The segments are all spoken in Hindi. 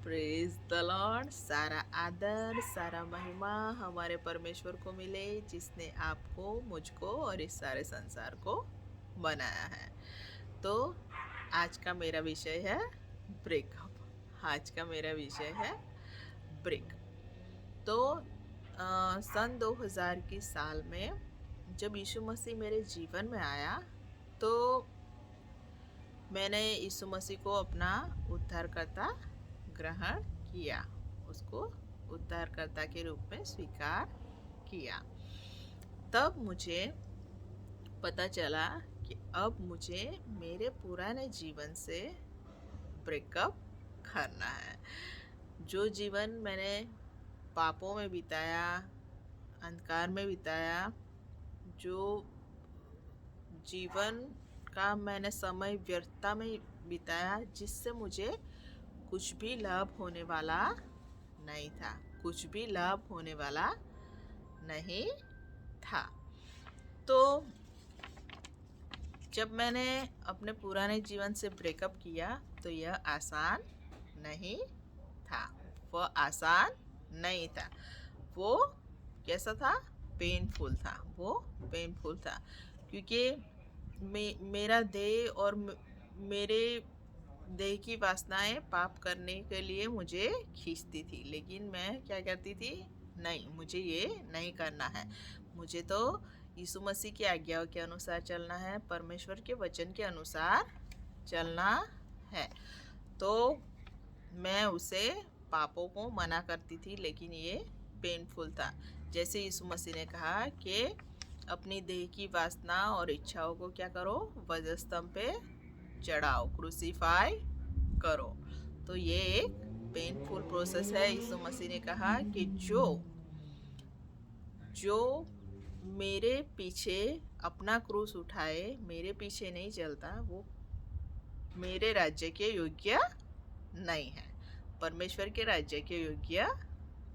Praise the Lord. सारा आदर सारा महिमा हमारे परमेश्वर को मिले जिसने आपको, मुझको और इस सारे संसार को बनाया है। तो आज का मेरा विषय है ब्रेकअप। आज का मेरा विषय है ब्रेक। तो सन 2000 की साल में जब यीशु मसीह मेरे जीवन में आया तो मैंने यीशु मसीह को अपना उद्धारकर्ता ग्रहण किया, उसको उद्धारकर्ता के रूप में स्वीकार किया। तब मुझे पता चला कि अब मुझे मेरे पुराने जीवन से ब्रेकअप करना है। जो जीवन मैंने पापों में बिताया, अंधकार में बिताया, जो जीवन का मैंने समय व्यर्थता में बिताया, जिससे मुझे कुछ भी लाभ होने वाला नहीं था, कुछ भी लाभ होने वाला नहीं था। तो जब मैंने अपने पुराने जीवन से ब्रेकअप किया तो यह आसान नहीं था। वह आसान नहीं था। वो कैसा था? पेनफुल था। वो पेनफुल था क्योंकि मेरा देह और मेरे देह की वासनाएं पाप करने के लिए मुझे खींचती थी, लेकिन मैं क्या करती थी? नहीं, मुझे ये नहीं करना है। मुझे तो यीशु मसीह की आज्ञाओं के अनुसार चलना है, परमेश्वर के वचन के अनुसार चलना है। तो मैं उसे पापों को मना करती थी, लेकिन ये पेनफुल था। जैसे यीशु मसीह ने कहा कि अपनी देह की वासना और इच्छाओं को क्या करो? वजस्तंभ पे चढ़ाओ, क्रूसीफाई करो। तो ये एक पेनफुल प्रोसेस है। यीशु मसीह ने कहा कि जो मेरे पीछे अपना क्रूस उठाए, मेरे पीछे नहीं चलता, वो मेरे राज्य के योग्य नहीं है, परमेश्वर के राज्य के योग्य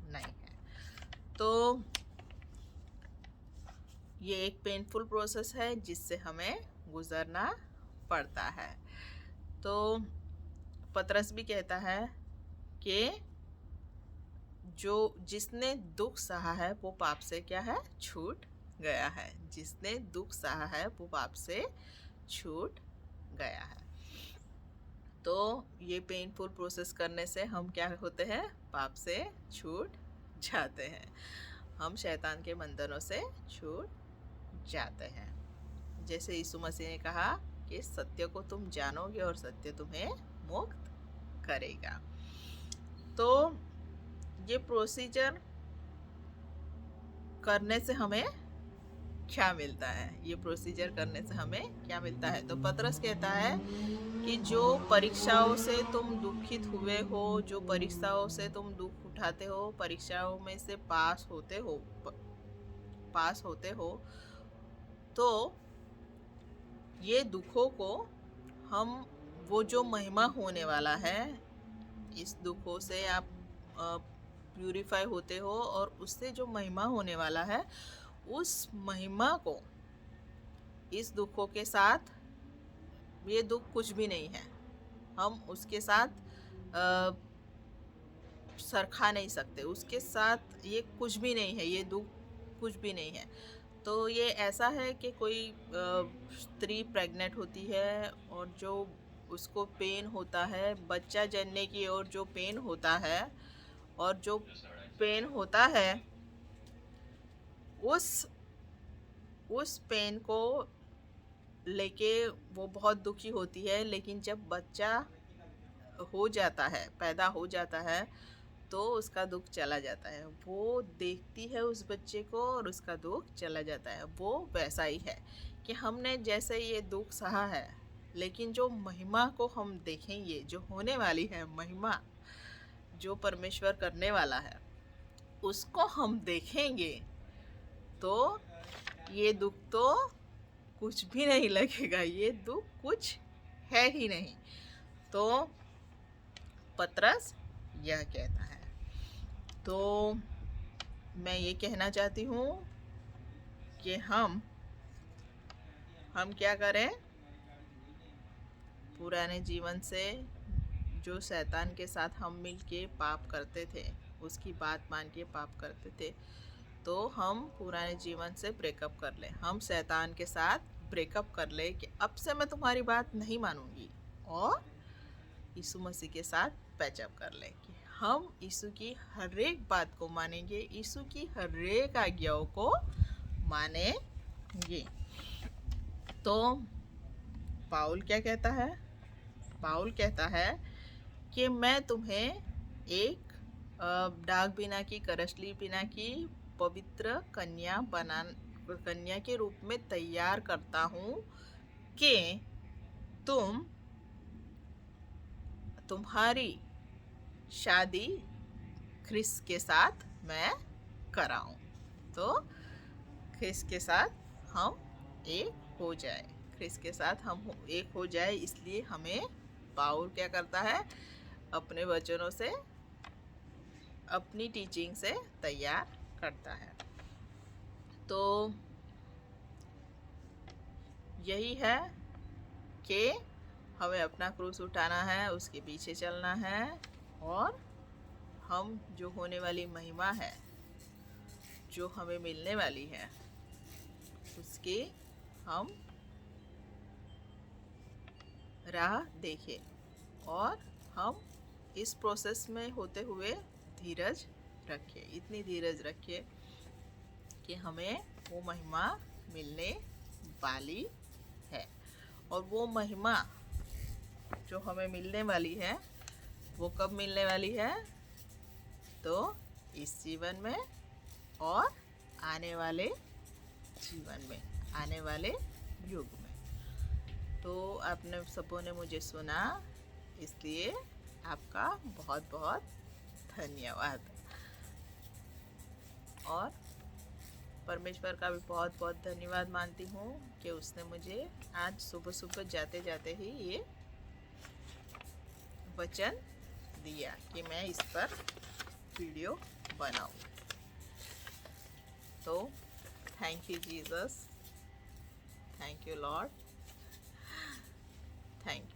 नहीं है। तो ये एक पेनफुल प्रोसेस है जिससे हमें गुजरना पड़ता है। तो पतरस भी कहता है कि जिसने दुख सहा है वो पाप से क्या है? छूट गया है। जिसने दुख सहा है वो पाप से छूट गया है। तो ये पेनफुल प्रोसेस करने से हम क्या होते हैं? पाप से छूट जाते हैं। हम शैतान के बंधनों से छूट जाते हैं। जैसे यीशु मसीह ने कहा कि सत्य को तुम जानोगे और सत्य तुम्हें मुक्त करेगा। तो ये प्रोसीजर करने से हमें क्या मिलता है? ये प्रोसीजर करने से हमें क्या मिलता है? तो पतरस कहता है कि जो परीक्षाओं से तुम दुखित हुए हो, जो परीक्षाओं से तुम दुख उठाते हो, परीक्षाओं में से पास होते हो, तो ये दुखों को हम, वो जो महिमा होने वाला है, इस दुखों से आप प्यूरिफाई होते हो और उससे जो महिमा होने वाला है, उस महिमा को इस दुखों के साथ, ये दुख कुछ भी नहीं है, हम उसके साथ सरखा नहीं सकते, उसके साथ ये कुछ भी नहीं है, ये दुख कुछ भी नहीं है। तो ये ऐसा है कि कोई स्त्री प्रेग्नेंट होती है और जो उसको पेन होता है, बच्चा जनने की ओर जो पेन होता है, और जो पेन होता है, उस पेन को लेके वो बहुत दुखी होती है। लेकिन जब बच्चा हो जाता है, पैदा हो जाता है, तो उसका दुख चला जाता है। वो देखती है उस बच्चे को और उसका दुख चला जाता है। वो वैसा ही है कि हमने जैसे ये दुख सहा है, लेकिन जो महिमा को हम देखेंगे, जो होने वाली है महिमा, जो परमेश्वर करने वाला है, उसको हम देखेंगे, तो ये दुख तो कुछ भी नहीं लगेगा, ये दुख कुछ है ही नहीं। तो पतरस यह कहता है। तो मैं ये कहना चाहती हूँ कि हम क्या करें? पुराने जीवन से जो शैतान के साथ हम मिल के पाप करते थे, उसकी बात मान के पाप करते थे, तो हम पुराने जीवन से ब्रेकअप कर ले, हम शैतान के साथ ब्रेकअप कर ले कि अब से मैं तुम्हारी बात नहीं मानूंगी, और यीशु मसीह के साथ पैचअप कर ले कि हम यीशु की हर एक बात को मानेंगे, यीशु की हर एक आज्ञाओं को मानेंगे। तो पाउल क्या कहता है? पाउल कहता है कि मैं तुम्हें एक डाक बिना की, करसली बिना की पवित्र कन्या के रूप में तैयार करता हूँ कि तुम्हारी शादी ख्रिस्त के साथ मैं कराऊं। तो ख्रिस्त के साथ हम एक हो जाए, ख्रिस्त के साथ हम एक हो जाए, इसलिए हमें पाउल क्या करता है? अपने वचनों से, अपनी टीचिंग से तैयार करता है। तो यही है कि हमें अपना क्रूस उठाना है, उसके पीछे चलना है, और हम जो होने वाली महिमा है, जो हमें मिलने वाली है, उसकी हम राह देखें, और हम इस प्रोसेस में होते हुए धीरज रखें, इतनी धीरज रखें कि हमें वो महिमा मिलने वाली है। और वो महिमा जो हमें मिलने वाली है, वो कब मिलने वाली है? तो इस जीवन में और आने वाले जीवन में, आने वाले युग में। तो आपने सबों ने मुझे सुना, इसलिए आपका बहुत बहुत धन्यवाद। और परमेश्वर का भी बहुत बहुत धन्यवाद मानती हूँ कि उसने मुझे आज सुबह सुबह जाते जाते ही ये वचन दिया कि मैं इस पर वीडियो बनाऊँ। तो thank you Jesus, thank you Lord, thank